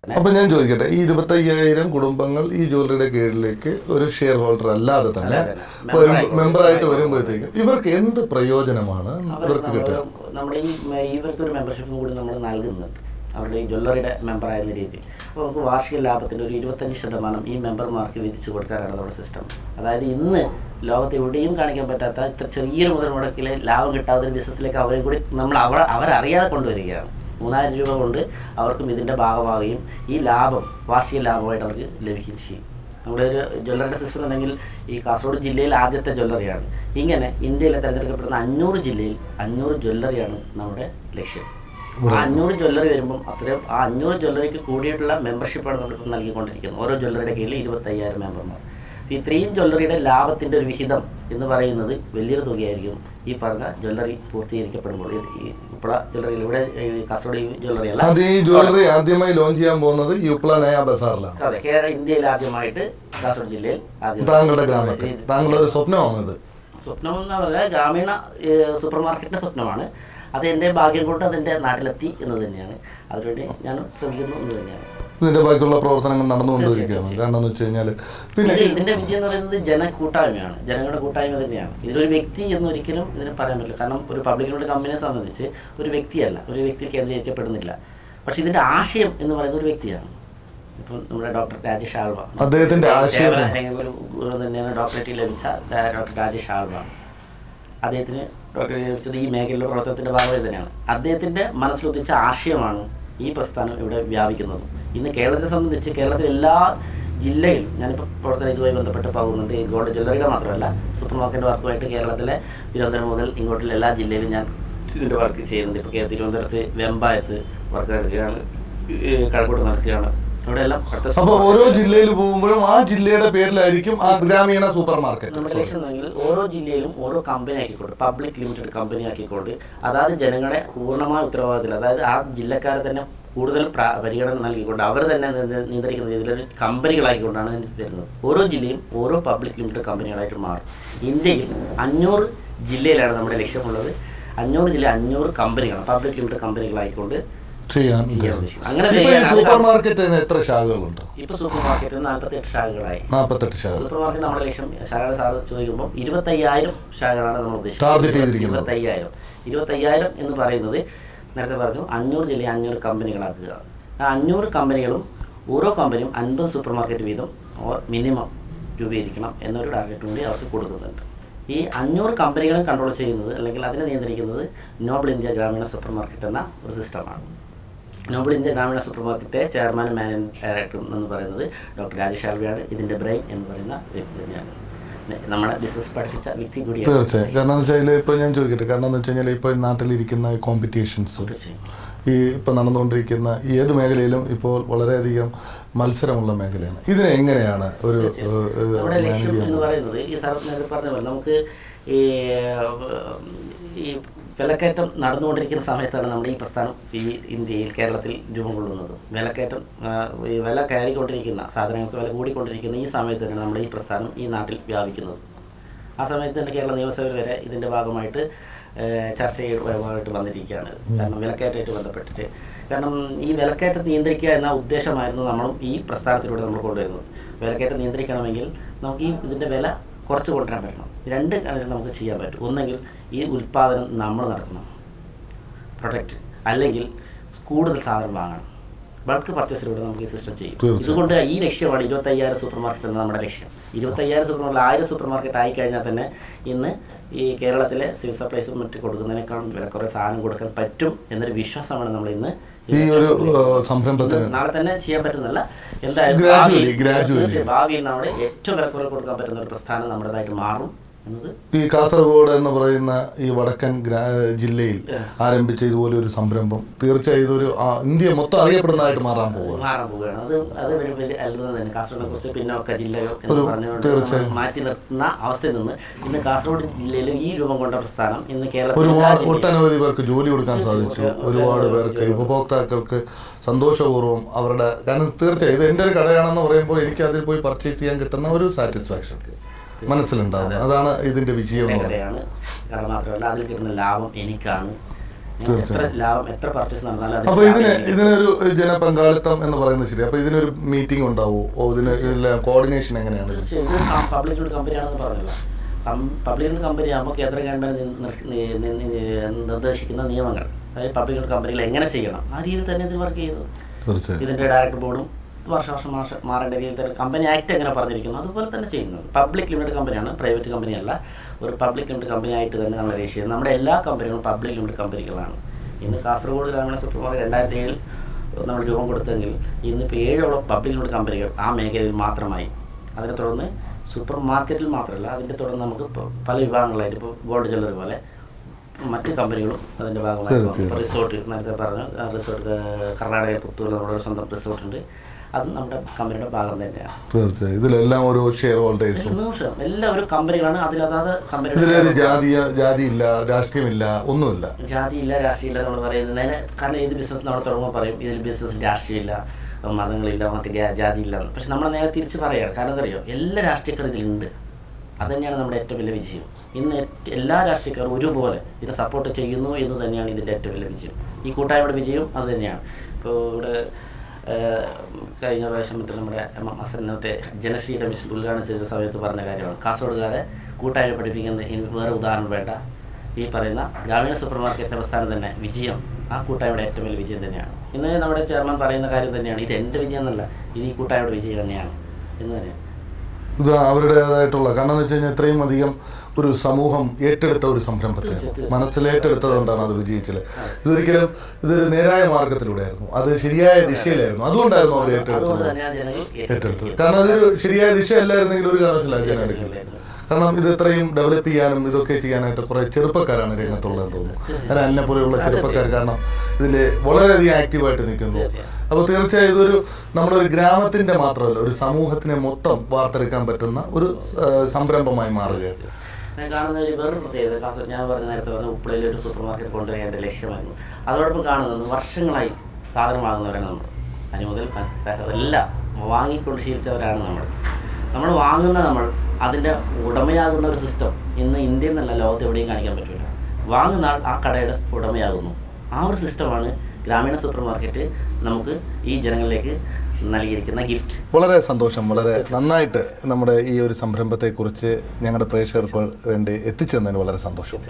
അപ്പോൾ ഞാൻ ചോദിക്കട്ടെ, ഈ 25,000 കുടുംബങ്ങൾ ഈ ജ്വല്ലറിയുടെ കീഴിലേക്ക് ഒരു ഷെയർ ഹോൾഡർ അല്ലാതെ തന്നെ മെമ്പറായിട്ട് വരുമ്പോഴത്തേക്കും ഇവർക്ക് എന്ത് പ്രയോജനമാണ് ഇവർക്ക് കിട്ടുക? നമ്മുടെ ഇവർക്കൊരു മെമ്പർഷിപ്പും കൂടി നമ്മൾ നൽകുന്നുണ്ട്, അവരുടെ ഈ ജ്വല്ലറിയുടെ മെമ്പറായിരുന്ന രീതിയിൽ. അപ്പോൾ നമുക്ക് വാർഷിക ലാഭത്തിൻ്റെ ഒരു 25% ഈ മെമ്പർമാർക്ക് വിധിച്ചു കൊടുക്കാനാണ് നമ്മുടെ സിസ്റ്റം. അതായത് ഇന്ന് ലോകത്ത് എവിടെയും കാണിക്കാൻ പറ്റാത്ത ഇത്ര ചെറിയൊരു മുതൽ മുടക്കിൽ ലാഭം കിട്ടാത്ത ഒരു ബിസിനസ്സിലേക്ക് അവരെയും കൂടി നമ്മൾ അവരറിയാതെ കൊണ്ടുവരികയാണ്. 3000 രൂപ കൊണ്ട് അവർക്കും ഇതിൻ്റെ ഭാഗമാവുകയും ഈ ലാഭം വാർഷിക ലാഭമായിട്ട് അവർക്ക് ലഭിക്കുകയും ചെയ്യും. നമ്മുടെ ഒരു ജ്വല്ലറിയുടെ സിസ്റ്റം ഉണ്ടെങ്കിൽ ഈ കാസർഗോഡ് ജില്ലയിൽ ആദ്യത്തെ ജ്വല്ലറിയാണ്. ഇങ്ങനെ ഇന്ത്യയിലെ തിരഞ്ഞെടുക്കപ്പെടുന്ന 500 ജില്ലയിൽ 500 ജ്വല്ലറിയാണ് നമ്മുടെ ലക്ഷ്യം. 500 ജ്വല്ലറി വരുമ്പം അത്രയും ആ 500 ജ്വല്ലറിക്ക് കൂടിയിട്ടുള്ള മെമ്പർഷിപ്പാണ് നമ്മളിപ്പോൾ നൽകിക്കൊണ്ടിരിക്കുന്നത്. ഓരോ ജ്വല്ലറിയുടെ കീഴിൽ 25,000 മെമ്പർമാർ. ഇത്രയും ജ്വല്ലറിയുടെ ലാഭത്തിൻ്റെ ഒരു വിഹിതം എന്ന് പറയുന്നത് വലിയൊരു തുകയായിരിക്കും ഈ പറഞ്ഞ ജ്വല്ലറി പൂർത്തീകരിക്കപ്പെടുമ്പോൾ. ഈ ഉപ്പള ജ്വല്ലറിയിൽ ഇവിടെ കാസർഗോഡ് ജ്വല്ലറി അല്ല, ഈ ജ്വല്ലറി ആദ്യമായി ലോഞ്ച് ചെയ്യാൻ പോകുന്നത് ഈ ഉപ്പള നയ ബസാറിലാണ്. അതെ, ഇന്ത്യയിൽ ആദ്യമായിട്ട് കാസർഗോഡ് ജില്ലയിൽ ആദ്യം. താങ്കളുടെ ഗ്രാമത്തിൽ താങ്കളുടെ ഒരു സ്വപ്നമാണത്? സ്വപ്നം എന്ന് പറഞ്ഞാൽ ഗ്രാമീണ സൂപ്പർ മാർക്കറ്റിൻ്റെ സ്വപ്നമാണ്. അത് എൻ്റെ ഭാഗ്യം കൊണ്ട് അതെൻ്റെ നാട്ടിലെത്തി എന്ന് തന്നെയാണ്. അതിനുവേണ്ടി ഞാൻ ശ്രമിക്കുന്നു എന്ന് തന്നെയാണ്. ഇതിന്റെ ബാക്കിയുള്ള പ്രവർത്തനങ്ങൾ നടന്നുകൊണ്ടിരിക്കുകയാണ്. കാരണം എന്ന് വെച്ച് കഴിഞ്ഞാൽ പിന്നെ ഇതിന്റെ വിജയം എന്ന് പറയുന്നത് ജനകൂട്ടായ്മയാണ്, ജനങ്ങളുടെ കൂട്ടായ്മ തന്നെയാണ്. ഇതൊരു വ്യക്തി എന്നൊരിക്കലും ഇതിന് പറയാൻ പറ്റില്ല. കാരണം ഒരു പബ്ലിക് ലിമിറ്റഡ് കമ്പനിയെ സംബന്ധിച്ച് ഒരു വ്യക്തിയല്ല, ഒരു വ്യക്തിയിൽ കേന്ദ്രീകരിക്കപ്പെടുന്നില്ല. പക്ഷെ ഇതിന്റെ ആശയം എന്ന് പറയുന്നത് ഒരു വ്യക്തിയാണ്. ഇപ്പം നമ്മുടെ ഡോക്ടർ രാജേഷ് ആൽവ, അദ്ദേഹത്തിന്റെ ആശയം തന്നെയാണ് ഡോക്ടറേറ്റ് ലഭിച്ച ഡോക്ടർ രാജേഷ് ആൽവ. അദ്ദേഹത്തിന് ഡോക്ടറേറ്റ് ലഭിച്ചത് ഈ മേഖലയിലെ പ്രവർത്തനത്തിന്റെ ഭാഗമായി തന്നെയാണ്. അദ്ദേഹത്തിന്റെ മനസ്സിലുദ്ദേശിച്ച ആശയമാണ് ഈ പ്രസ്ഥാനം ഇവിടെ വ്യാപിക്കുന്നത്. ഇന്ന് കേരളത്തെ സംബന്ധിച്ച് കേരളത്തിലെ എല്ലാ ജില്ലയിലും ഞാനിപ്പോൾ പ്രവർത്തനം ഇതുമായി ബന്ധപ്പെട്ട് പോകുന്നുണ്ട്. ഈ ഗോൾഡ് ജ്വല്ലറിയുടെ മാത്രമല്ല, സൂപ്പർ മാർക്കറ്റ് വർക്കുമായിട്ട് കേരളത്തിലെ തിരുവനന്തപുരം മുതൽ ഇങ്ങോട്ടുള്ള എല്ലാ ജില്ലയിലും ഞാൻ ഇതിൻ്റെ വർക്ക് ചെയ്യുന്നുണ്ട്. ഇപ്പോൾ തിരുവനന്തപുരത്ത് വെമ്പായത്ത് വർക്ക് നടക്കുകയാണ്, കഴക്കൂട്ട് നടക്കുകയാണ്. അപ്പോൾ ഓരോ ജില്ലയിൽ പോകുമ്പോഴും ആ ജില്ലയുടെ പേരിലായിരിക്കും ആ ഗ്രാമീണ സൂപ്പർ മാർക്കറ്റ്. നമ്മുടെ ലക്ഷ്യം എങ്കിൽ ഓരോ ജില്ലയിലും ഓരോ കമ്പനി ആക്കിക്കൊണ്ട്, പബ്ലിക് ലിമിറ്റഡ് കമ്പനി ആക്കിക്കൊണ്ട്, അതായത് ജനങ്ങളുടെ പൂർണ്ണമായ ഉത്തരവാദിത്തത്തിൽ, അതായത് ആ ജില്ലക്കാരെ തന്നെ കൂടുതൽ പരിഗണന നൽകിക്കൊണ്ട് അവർ തന്നെ നിയന്ത്രിക്കുന്ന രീതിയിലൊരു കമ്പനികളായിക്കൊണ്ടാണ് വരുന്നത്. ഓരോ ജില്ലയും ഓരോ പബ്ലിക് ലിമിറ്റഡ് കമ്പനികളായിട്ട് മാറും. ഇന്ത്യയിൽ 500 ജില്ലയിലാണ് നമ്മുടെ ലക്ഷ്യമുള്ളത്. 500 ജില്ല 500 കമ്പനികളാണ്, പബ്ലിക് ലിമിറ്റഡ് കമ്പനികളായിക്കൊണ്ട് അങ്ങനെ. സൂപ്പർ മാർക്കറ്റിന് എത്ര ശാഖകളുണ്ട്? ഇപ്പൊ സൂപ്പർ മാർക്കറ്റിന് 48 ശാഖകളായി. 48 ശാഖകൾ. സൂപ്പർ മാർക്കറ്റ് നമ്മുടെ ലക്ഷ്യം ശാഖകൾ സാർ ചോദിക്കുമ്പോൾ 25,000 ശാഖകളാണ് നമ്മൾ ഉദ്ദേശിക്കുന്നത്. 25,000 എന്ന് പറയുന്നത് നേരത്തെ പറഞ്ഞു 500 ജില്ലയിൽ 500 കമ്പനികളാക്കുക. ആ 500 കമ്പനികളും ഓരോ കമ്പനിയും 50 സൂപ്പർ മാർക്കറ്റ് വീതം മിനിമം രൂപീകരിക്കണം എന്നൊരു ടാർഗറ്റ് കൂടി അവർക്ക് കൊടുക്കുന്നുണ്ട്. ഈ 500 കമ്പനികളും കൺട്രോൾ ചെയ്യുന്നത് അല്ലെങ്കിൽ അതിനെ നിയന്ത്രിക്കുന്നത് നോബിൾ ഇന്ത്യ ഗ്രാമീണ സൂപ്പർ മാർക്കറ്റ് എന്ന ഒരു സിസ്റ്റമാണ്. നോബിൾ ഇന്ത്യ ഗ്രാമീണ സൂപ്പർ മാർക്കറ്റ് ചെയർമാനും മാനേജിംഗ് ഡയറക്ടറും എന്ന് പറയുന്നത് ഡോക്ടർ രാജേഷ് ആൽവയാണ്. ഇതിൻ്റെ ബ്രെയിൻ എന്ന് പറയുന്ന വ്യക്തി തന്നെയാണ്, നമ്മുടെ ബിസിനസ് പഠിപ്പിച്ച വ്യക്തി കൂടിയാണ്. തീർച്ചയായും. കാരണം എന്ന് വെച്ചാൽ ഇപ്പോൾ ഞാൻ ചോദിക്കട്ടെ, കാരണം എന്ന് വെച്ച് കഴിഞ്ഞാൽ ഇപ്പോൾ നാട്ടിലിരിക്കുന്ന കോമ്പറ്റീഷൻസ്, ഈ ഇപ്പോൾ നടന്നുകൊണ്ടിരിക്കുന്ന ഏത് മേഖലയിലും ഇപ്പോൾ വളരെയധികം മത്സരമുള്ള മേഖലയാണ്. ഇതിനെ എങ്ങനെയാണ് ഒരു നമ്മുടെ ലക്ഷ്യം എന്ന് പറയുന്നത് ഈ സാർ നേരത്തെ പറഞ്ഞ പോലെ നമുക്ക് ഈ വിലക്കയറ്റം നടന്നുകൊണ്ടിരിക്കുന്ന സമയത്താണ് നമ്മുടെ ഈ പ്രസ്ഥാനം ഈ ഇന്ത്യയിൽ കേരളത്തിൽ രൂപം കൊള്ളുന്നത്. ഈ വില കയറിക്കൊണ്ടിരിക്കുന്ന സാധനങ്ങൾക്ക് വില കൂടിക്കൊണ്ടിരിക്കുന്ന ഈ സമയത്ത് തന്നെയാണ് നമ്മുടെ ഈ പ്രസ്ഥാനം ഈ നാട്ടിൽ വ്യാപിക്കുന്നത്. ആ സമയത്ത് തന്നെ കേരള നിയമസഭയിൽ വരെ ഇതിൻ്റെ ഭാഗമായിട്ട് ചർച്ചയായിട്ട് വന്നിരിക്കുകയാണ്. കാരണം വിലക്കയറ്റമായിട്ട് ബന്ധപ്പെട്ടിട്ട്. കാരണം ഈ വിലക്കയറ്റം നിയന്ത്രിക്കുക എന്ന ഉദ്ദേശമായിരുന്നു നമ്മളും ഈ പ്രസ്ഥാനത്തിലൂടെ നമ്മൾ കൊണ്ടുവരുന്നത്. വിലക്കയറ്റം നിയന്ത്രിക്കണമെങ്കിൽ നമുക്ക് ഇതിൻ്റെ വില കുറച്ച് കൊണ്ടുവരാൻ പറ്റണം. 2 കാര്യങ്ങൾ നമുക്ക് ചെയ്യാൻ പറ്റും. ഒന്നെങ്കിൽ ഈ ഉൽപ്പാദനം നമ്മൾ നടത്തണം, പ്രൊഡക്റ്റ്, അല്ലെങ്കിൽ കൂടുതൽ സാധനം വാങ്ങണം. ബൾക്ക് പർച്ചേസിലൂടെ നമുക്ക് ഈ സിസ്റ്റം ചെയ്യും. ഇതുകൊണ്ട് ഈ ലക്ഷ്യമാണ് 25,000 സൂപ്പർ മാർക്കറ്റ് എന്ന നമ്മുടെ ലക്ഷ്യം. 25,000 സൂപ്പർ മാർക്കറ്റ് 1000 സൂപ്പർ മാർക്കറ്റ് ആയിക്കഴിഞ്ഞാൽ തന്നെ ഇന്ന് ഈ കേരളത്തിലെ സിവിൽ സപ്ലൈസും മറ്റ് കൊടുക്കുന്നതിനേക്കാളും വിലക്കുറേ സാധനം കൊടുക്കാൻ പറ്റും എന്നൊരു വിശ്വാസമാണ് നമ്മൾ ഇന്ന് ഈ ഒരു സംരംഭത്തിന് നാളെ തന്നെ ചെയ്യാൻ പറ്റുന്നല്ല, എന്തായാലും ഭാവിയിൽ നമ്മുടെ ഏറ്റവും വിലക്കുറവ് കൊടുക്കാൻ പറ്റുന്ന ഒരു പ്രസ്ഥാനം നമ്മുടേതായിട്ട് മാറും എന്നത്. ഈ കാസർഗോഡ് എന്ന് പറയുന്ന ഈ വടക്കൻ ജില്ലയിൽ ആരംഭിച്ച ഇതുപോലെ ഒരു സംരംഭം തീർച്ചയായും ഇതൊരു ഇന്ത്യ മൊത്തം അറിയപ്പെടുന്നതായിട്ട് മാറാൻ പോവുകയാണ്. അത് വലിയ അത്ഭുതം തന്നെ. കാസർഗോഡിനെ കുറിച്ച് പിന്നൊക്കെ ജില്ലയോ എന്ന് പറഞ്ഞുകൊണ്ട് മാറ്റി നിർത്തുന്ന അവസ്ഥയിൽ നിന്ന് ഇന്ന് കാസർഗോഡ് ജില്ലയിൽ ഈ രൂപം കൊണ്ട പ്രസ്ഥാനം ഇന്ന് കേരളത്തിൽ ഒട്ടനവധി പേർക്ക് ജോലി കൊടുക്കാൻ സാധിച്ചു. ഒരുപാട് പേർക്ക് ഉപഭോക്താക്കൾക്ക് സന്തോഷപൂർവ്വം അവരുടെ, കാരണം തീർച്ചയായും ഇത് എൻ്റെ ഒരു കടയാണെന്ന് പറയുമ്പോൾ എനിക്ക് അതിൽ പോയി പർച്ചേസ് ചെയ്യാൻ കിട്ടുന്ന ഒരു സാറ്റിസ്ഫാക്ഷൻ മനസ്സിലുണ്ടാവും. അതാണ് ഇതിന്റെ വിജയം. കാരണം മാത്രമല്ല അതിൽ കിട്ടുന്ന ലാഭം എനിക്കാണ്. എത്ര ലാഭം, എത്ര പർച്ചേസ് നടന്നാലും. അപ്പോൾ ഇതിനൊരു ജനപങ്കാളിത്തം എന്ന് പറയുന്നത് ശരി. അപ്പോൾ ഇതിനൊരു മീറ്റിംഗ് ഉണ്ടാവുമോ? ഇതിന് കോർഡിനേഷൻ എങ്ങനെയാണ്? ഇത് പബ്ലിക് ലിമിറ്റഡ് കമ്പനിയാണെന്ന് പറഞ്ഞല്ലോ. പബ്ലിക് ലിമിറ്റഡ് കമ്പനി ആകുമ്പോൾ കേന്ദ്ര ഗവൺമെൻറ് നിർദ്ദേശിക്കുന്ന നിയമങ്ങൾ, അതായത് പബ്ലിക് ലിമിറ്റഡ് കമ്പനികൾ എങ്ങനെ ചെയ്യണം ആ രീതിയിൽ തന്നെ ഇത് വർക്ക് ചെയ്യുന്നത്. ഇതിൻ്റെ ഡയറക്ടർ ബോർഡും വർഷം മാറേണ്ട രീതിയിൽ തന്നെ കമ്പനി ആക്ട് എങ്ങനെ പറഞ്ഞിരിക്കുന്നു അതുപോലെ തന്നെ ചെയ്യുന്നത്. പബ്ലിക് ലിമിറ്റഡ് കമ്പനിയാണ്, പ്രൈവറ്റ് കമ്പനിയല്ല. ഒരു പബ്ലിക് ലിമിറ്റഡ് കമ്പനി ആയിട്ട് തന്നെ നമ്മൾ രജിസ്റ്റർ ചെയ്യുന്നത്. നമ്മുടെ എല്ലാ കമ്പനികളും പബ്ലിക് ലിമിറ്റഡ് കമ്പനികളാണ്. ഇന്ന് കാസർഗോഡ് ഗ്രാമീണ സൂപ്പർ മാർക്കറ്റ് 2007 നമ്മൾ രൂപം കൊടുത്തെങ്കിൽ ഇന്നിപ്പോൾ 7 പബ്ലിക് ലിമിറ്റഡ് കമ്പനികൾ ആ മേഖലയിൽ മാത്രമായി. അതിനെ തുടർന്ന് സൂപ്പർ മാർക്കറ്റിൽ മാത്രമല്ല, അതിൻ്റെ തുടർന്ന് നമുക്ക് പല വിഭാഗങ്ങളായിട്ട് ഇപ്പോൾ ഗോൾഡ് ജ്വല്ലറി പോലെ മറ്റ് കമ്പനികളും അതിൻ്റെ ഭാഗമായി. റിസോർട്ട്, നേരത്തെ പറഞ്ഞു റിസോർട്ട് കർണാടകയിൽ പുത്തൂരിൽ നമ്മുടെ ഒരു സ്വന്തം റിസോർട്ടുണ്ട്. അത് നമ്മുടെ കമ്പനിയുടെ ഭാഗം തന്നെയാണ്. തീർച്ചയായും ഇതിലെല്ലാം ഓരോ ഷെയർ ഹോൾഡേഴ്സും എല്ലാവരും കമ്പനികളാണ്. അതിലതാത് കമ്പനി ജാതിയില്ല, രാഷ്ട്രീയമില്ല, ഒന്നുമില്ല. ജാതിയില്ല, രാഷ്ട്രീയമില്ല നമ്മൾ പറയുന്നത്. കാരണം ഏത് ബിസിനസ് നമ്മൾ തുടങ്ങുമ്പോൾ പറയും ഇതിൽ ബിസിനസ് രാഷ്ട്രീയമില്ല, മതങ്ങളില്ല, മറ്റ് ജാതിയില്ല. പക്ഷെ നമ്മൾ നേരെ തിരിച്ച് പറയുകയാണ്. കാരണം എന്താ അറിയോ, എല്ലാ രാഷ്ട്രീയക്കാരും ഇതിലുണ്ട്. അതുതന്നെയാണ് നമ്മുടെ ഏറ്റവും വലിയ വിജയം. ഇന്ന് എല്ലാ രാഷ്ട്രീയക്കാരും ഒരുപോലെ ഇതിനെ സപ്പോർട്ട് ചെയ്യുന്നു എന്ന് തന്നെയാണ് ഇതിൻ്റെ ഏറ്റവും വലിയ വിജയം. ഈ കൂട്ടായ്മയുടെ വിജയവും അത് തന്നെയാണ്. ഇപ്പോൾ ഇവിടെ കഴിഞ്ഞ പ്രാവശ്യം മറ്റേ നമ്മുടെ മറ്റേ ജനശ്രീയുടെ മിഷൻ ഉദ്ഘാടനം ചെയ്ത സമയത്ത് പറഞ്ഞ കാര്യമാണ്. കാസർഗോഡുകാരെ കൂട്ടായ്മ പഠിപ്പിക്കുന്ന വേറെ ഉദാഹരണം വേണ്ട. ഈ പറയുന്ന ഗ്രാമീണ സൂപ്പർ മാർക്കറ്റിൻ്റെ പ്രസ്ഥാനം തന്നെ വിജയം ആ കൂട്ടായ്മയുടെ ഏറ്റവും വലിയ വിജയം തന്നെയാണ്. ഇന്ന് നമ്മുടെ ചെയർമാൻ പറയുന്ന കാര്യം തന്നെയാണ്, ഇത് എൻ്റെ വിജയം എന്നല്ല, ഇത് ഈ കൂട്ടായ്മയുടെ വിജയം തന്നെയാണ് എന്ന് തന്നെയാണ്. ഇത് അവരുടേതായിട്ടുള്ള, കാരണം എന്ന് വെച്ച് കഴിഞ്ഞാൽ ഇത്രയും അധികം ഒരു സമൂഹം ഏറ്റെടുത്ത ഒരു സംരംഭത്തെ മനസ്സിലേറ്റെടുത്തതുകൊണ്ടാണ് അത് വിജയിച്ചത്. ഇതൊരു നേരായ മാർഗത്തിലൂടെയായിരുന്നു, അത് ശരിയായ ദിശയിലായിരുന്നു. അതുകൊണ്ടായിരുന്നു അവർ ഏറ്റെടുത്തത്. കാരണം അതൊരു ശരിയായ ദിശയല്ലായിരുന്നെങ്കിൽ ഒരു കാരണവശാലും ജനം എടുക്കില്ല. കാരണം ഇത് ഇത്രയും ഡെവലപ്പ് ചെയ്യാനും ഇതൊക്കെ ചെയ്യാനായിട്ട് കുറേ ചെറുപ്പക്കാരാണ് രംഗത്തുള്ളതെന്ന് തോന്നുന്നു. ഞാൻ എന്നെ പോലെയുള്ള ചെറുപ്പക്കാർ കാരണം ഇതിൽ വളരെയധികം ആക്റ്റീവായിട്ട് നിൽക്കുന്നു. അപ്പോൾ തീർച്ചയായും ഇതൊരു നമ്മുടെ ഒരു ഗ്രാമത്തിൻ്റെ മാത്രമല്ല, ഒരു സമൂഹത്തിനെ മൊത്തം വാർത്തെടുക്കാൻ പറ്റുന്ന ഒരു സംരംഭമായി മാറുകയാണ്. ഞാൻ കാണുന്ന വേറൊരു പ്രത്യേകത, ഞാൻ പറഞ്ഞ നേരത്തെ പറഞ്ഞ ഉപ്പളയിൽ ഒരു സൂപ്പർ മാർക്കറ്റ് കൊണ്ടുവരാൻ എൻ്റെ ലക്ഷ്യമായിരുന്നു. അതോടൊപ്പം കാണുന്നത് വർഷങ്ങളായി സാധനം വാങ്ങുന്നവരാണ് നമ്മൾ. അനി മുതൽ എല്ലാം വാങ്ങിക്കൊണ്ട് ശീലിച്ചവരാണ് നമ്മൾ വാങ്ങുന്ന അതിൻ്റെ ഉടമയാകുന്ന ഒരു സിസ്റ്റം ഇന്ന് ഇന്ത്യയിൽ നിന്നല്ല ലോകത്ത് എവിടെയും കാണിക്കാൻ പറ്റില്ല. വാങ്ങുന്ന ആൾ ആ കടയുടെ ഉടമയാകുന്നു. ആ ഒരു സിസ്റ്റമാണ് ഗ്രാമീണ സൂപ്പർ മാർക്കറ്റ് നമുക്ക് ഈ ജനങ്ങളിലേക്ക് നൽകിയിരിക്കുന്ന ഗിഫ്റ്റ്. വളരെ സന്തോഷം. വളരെ നന്നായിട്ട് നമ്മുടെ ഈ ഒരു സംരംഭത്തെക്കുറിച്ച് ഞങ്ങളുടെ പ്രേക്ഷകർക്ക് വേണ്ടി എത്തിച്ചെന്നതിന് വളരെ സന്തോഷം.